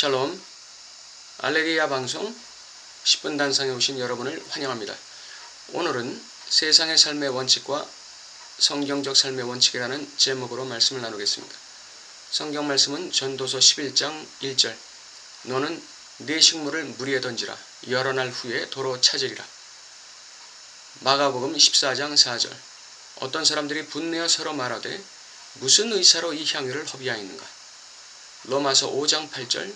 샬롬, 알레리야 방송 10분 단상에 오신 여러분을 환영합니다. 오늘은 세상의 삶의 원칙과 성경적 삶의 원칙이라는 제목으로 말씀을 나누겠습니다. 성경 말씀은 전도서 11장 1절, 너는 네 식물을 물 위에 던지라, 여러 날 후에 도로 찾으리라. 마가복음 14장 4절, 어떤 사람들이 분내어 서로 말하되 무슨 의사로 이 향유를 허비하였는가. 로마서 5장 8절,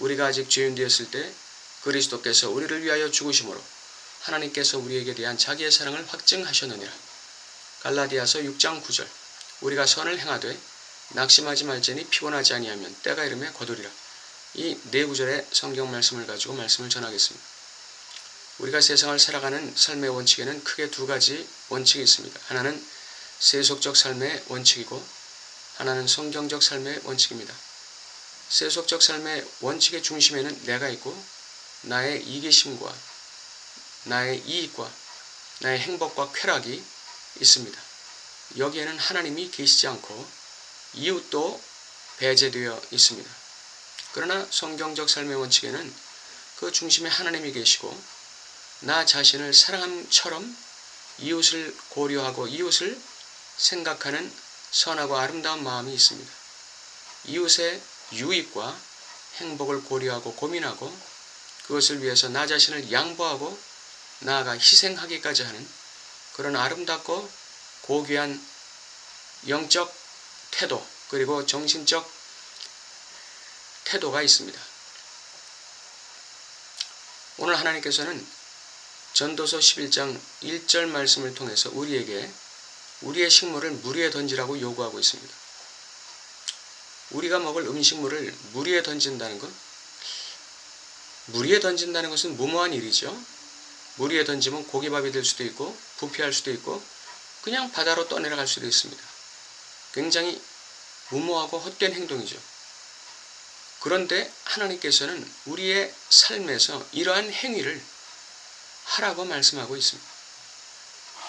우리가 아직 죄인 되었을 때 그리스도께서 우리를 위하여 죽으심으로 하나님께서 우리에게 대한 자기의 사랑을 확증하셨느니라. 갈라디아서 6장 9절, 우리가 선을 행하되 낙심하지 말지니 피곤하지 아니하면 때가 이르매 거두리라. 이 네 구절의 성경 말씀을 가지고 말씀을 전하겠습니다. 우리가 세상을 살아가는 삶의 원칙에는 크게 두 가지 원칙이 있습니다. 하나는 세속적 삶의 원칙이고 하나는 성경적 삶의 원칙입니다. 세속적 삶의 원칙의 중심에는 내가 있고 나의 이기심과 나의 이익과 나의 행복과 쾌락이 있습니다. 여기에는 하나님이 계시지 않고 이웃도 배제되어 있습니다. 그러나 성경적 삶의 원칙에는 그 중심에 하나님이 계시고 나 자신을 사랑함처럼 이웃을 고려하고 이웃을 생각하는 선하고 아름다운 마음이 있습니다. 이웃의 유익과 행복을 고려하고 고민하고 그것을 위해서 나 자신을 양보하고 나아가 희생하기까지 하는 그런 아름답고 고귀한 영적 태도 그리고 정신적 태도가 있습니다. 오늘 하나님께서는 전도서 11장 1절 말씀을 통해서 우리에게 우리의 식물을 물 위에 던지라고 요구하고 있습니다. 우리가 먹을 음식물을 물 위에 던진다는 것, 물 위에 던진다는 것은 무모한 일이죠. 물 위에 던지면 고기밥이 될 수도 있고 부패할 수도 있고 그냥 바다로 떠내려갈 수도 있습니다. 굉장히 무모하고 헛된 행동이죠. 그런데 하나님께서는 우리의 삶에서 이러한 행위를 하라고 말씀하고 있습니다.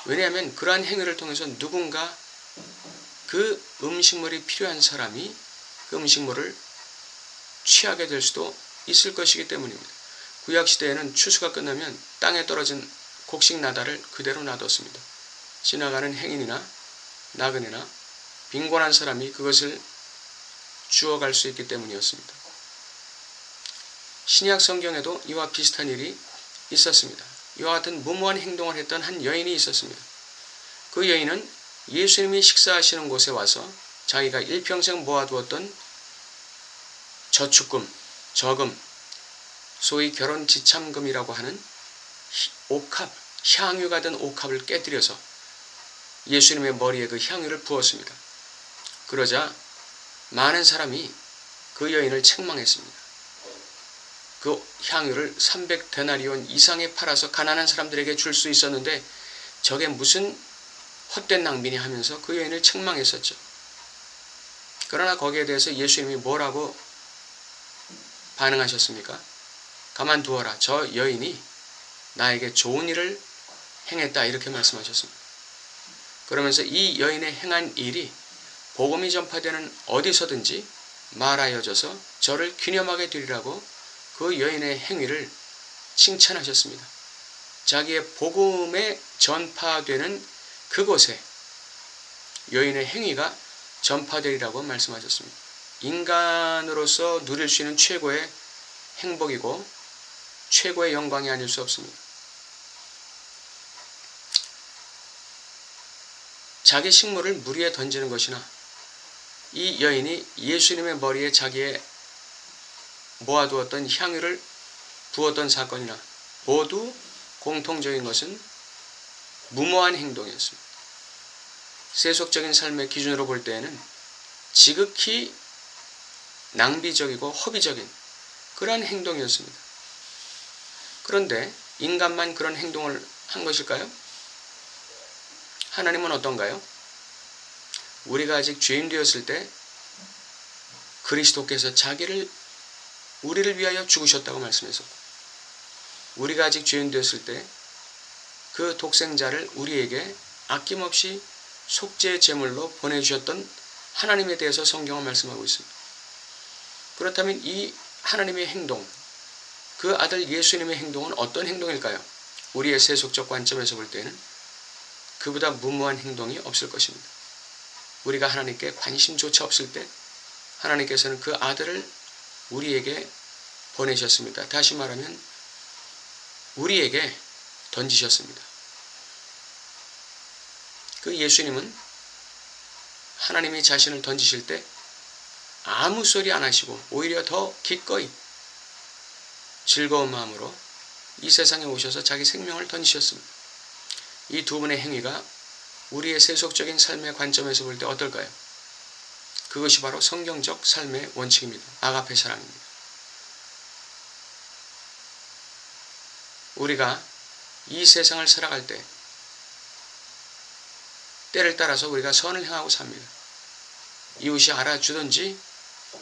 왜냐하면 그러한 행위를 통해서 누군가 그 음식물이 필요한 사람이 그 음식물을 취하게 될 수도 있을 것이기 때문입니다. 구약시대에는 추수가 끝나면 땅에 떨어진 곡식 나달을 그대로 놔뒀습니다. 지나가는 행인이나 나그네나 빈곤한 사람이 그것을 주워갈 수 있기 때문이었습니다. 신약 성경에도 이와 비슷한 일이 있었습니다. 이와 같은 무모한 행동을 했던 한 여인이 있었습니다. 그 여인은 예수님이 식사하시는 곳에 와서 자기가 일평생 모아두었던 저축금, 저금, 소위 결혼 지참금이라고 하는 옥합, 향유가 든 옥합을 깨뜨려서 예수님의 머리에 그 향유를 부었습니다. 그러자 많은 사람이 그 여인을 책망했습니다. 그 향유를 300데나리온 이상에 팔아서 가난한 사람들에게 줄 수 있었는데 저게 무슨 헛된 낭비냐 하면서 그 여인을 책망했었죠. 그러나 거기에 대해서 예수님이 뭐라고 반응하셨습니까? 가만두어라. 저 여인이 나에게 좋은 일을 행했다. 이렇게 말씀하셨습니다. 그러면서 이 여인의 행한 일이 복음이 전파되는 어디서든지 말하여져서 저를 기념하게 되리라고 그 여인의 행위를 칭찬하셨습니다. 자기의 복음에 전파되는 그곳에 여인의 행위가 전파되리라고 말씀하셨습니다. 인간으로서 누릴 수 있는 최고의 행복이고 최고의 영광이 아닐 수 없습니다. 자기 식물을 물 위에 던지는 것이나 이 여인이 예수님의 머리에 자기의 모아두었던 향유를 부었던 사건이나 모두 공통적인 것은 무모한 행동이었습니다. 세속적인 삶의 기준으로 볼 때에는 지극히 낭비적이고 허비적인 그러한 행동이었습니다. 그런데 인간만 그런 행동을 한 것일까요? 하나님은 어떤가요? 우리가 아직 죄인 되었을 때 그리스도께서 우리를 위하여 죽으셨다고 말씀했었고 우리가 아직 죄인 되었을 때 그 독생자를 우리에게 아낌없이 속죄의 제물로 보내주셨던 하나님에 대해서 성경은 말씀하고 있습니다. 그렇다면 이 하나님의 행동, 그 아들 예수님의 행동은 어떤 행동일까요? 우리의 세속적 관점에서 볼 때는 그보다 무모한 행동이 없을 것입니다. 우리가 하나님께 관심조차 없을 때 하나님께서는 그 아들을 우리에게 보내셨습니다. 다시 말하면 우리에게 던지셨습니다. 그 예수님은 하나님이 자신을 던지실 때 아무 소리 안 하시고 오히려 더 기꺼이 즐거운 마음으로 이 세상에 오셔서 자기 생명을 던지셨습니다. 이 두 분의 행위가 우리의 세속적인 삶의 관점에서 볼 때 어떨까요? 그것이 바로 성경적 삶의 원칙입니다. 아가페 사랑입니다. 우리가 이 세상을 살아갈 때 때를 따라서 우리가 선을 행하고 삽니다. 이웃이 알아주든지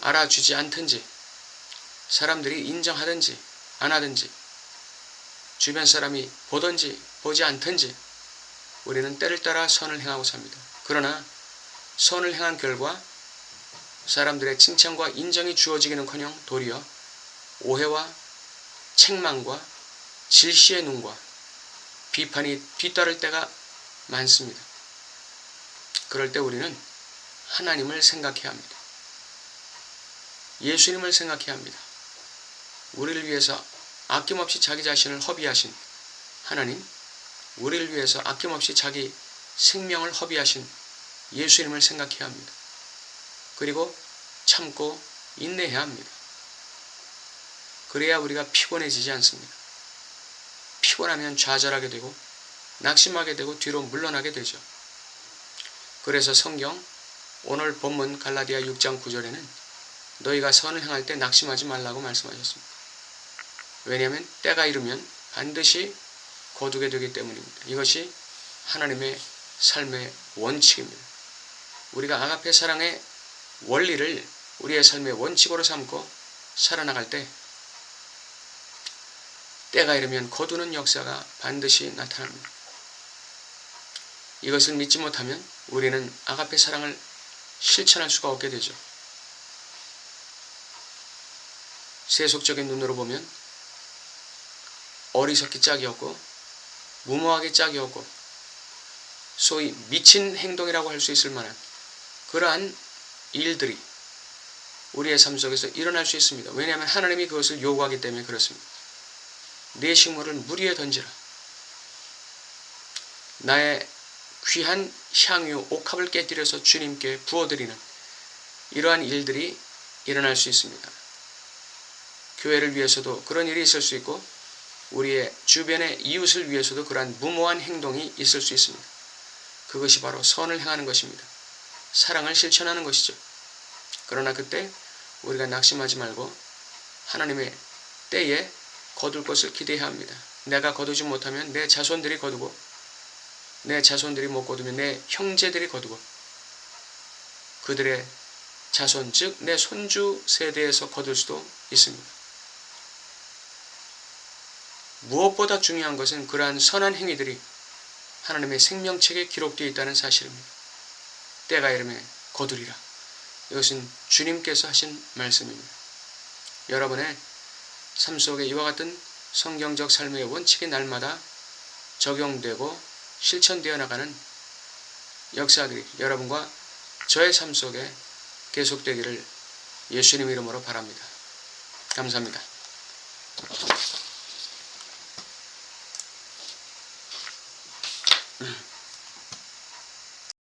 알아주지 않든지, 사람들이 인정하든지 안 하든지, 주변 사람이 보든지 보지 않든지 우리는 때를 따라 선을 행하고 삽니다. 그러나 선을 행한 결과 사람들의 칭찬과 인정이 주어지기는커녕 도리어 오해와 책망과 질시의 눈과 비판이 뒤따를 때가 많습니다. 그럴 때 우리는 하나님을 생각해야 합니다. 예수님을 생각해야 합니다. 우리를 위해서 아낌없이 자기 자신을 허비하신 하나님, 우리를 위해서 아낌없이 자기 생명을 허비하신 예수님을 생각해야 합니다. 그리고 참고 인내해야 합니다. 그래야 우리가 피곤해지지 않습니다. 피곤하면 좌절하게 되고 낙심하게 되고 뒤로 물러나게 되죠. 그래서 성경 오늘 본문 갈라디아 6장 9절에는 너희가 선을 행할 때 낙심하지 말라고 말씀하셨습니다. 왜냐하면 때가 이르면 반드시 거두게 되기 때문입니다. 이것이 하나님의 삶의 원칙입니다. 우리가 아가페 사랑의 원리를 우리의 삶의 원칙으로 삼고 살아나갈 때 때가 이르면 거두는 역사가 반드시 나타납니다. 이것을 믿지 못하면 우리는 아가페 사랑을 실천할 수가 없게 되죠. 세속적인 눈으로 보면 어리석기 짝이 없고 무모하기 짝이 없고 소위 미친 행동이라고 할 수 있을 만한 그러한 일들이 우리의 삶 속에서 일어날 수 있습니다. 왜냐하면 하나님이 그것을 요구하기 때문에 그렇습니다. 내 식물을 물 위에 던지라. 나의 귀한 향유 옥합을 깨뜨려서 주님께 부어드리는 이러한 일들이 일어날 수 있습니다. 교회를 위해서도 그런 일이 있을 수 있고 우리의 주변의 이웃을 위해서도 그러한 무모한 행동이 있을 수 있습니다. 그것이 바로 선을 행하는 것입니다. 사랑을 실천하는 것이죠. 그러나 그때 우리가 낙심하지 말고 하나님의 때에 거둘 것을 기대해야 합니다. 내가 거두지 못하면 내 자손들이 거두고 내 자손들이 못 거두면 내 형제들이 거두고 그들의 자손 즉 내 손주 세대에서 거둘 수도 있습니다. 무엇보다 중요한 것은 그러한 선한 행위들이 하나님의 생명책에 기록되어 있다는 사실입니다. 때가 이르면 거두리라. 이것은 주님께서 하신 말씀입니다. 여러분의 삶 속에 이와 같은 성경적 삶의 원칙이 날마다 적용되고 실천되어 나가는 역사들이 여러분과 저의 삶 속에 계속되기를 예수님 이름으로 바랍니다. 감사합니다.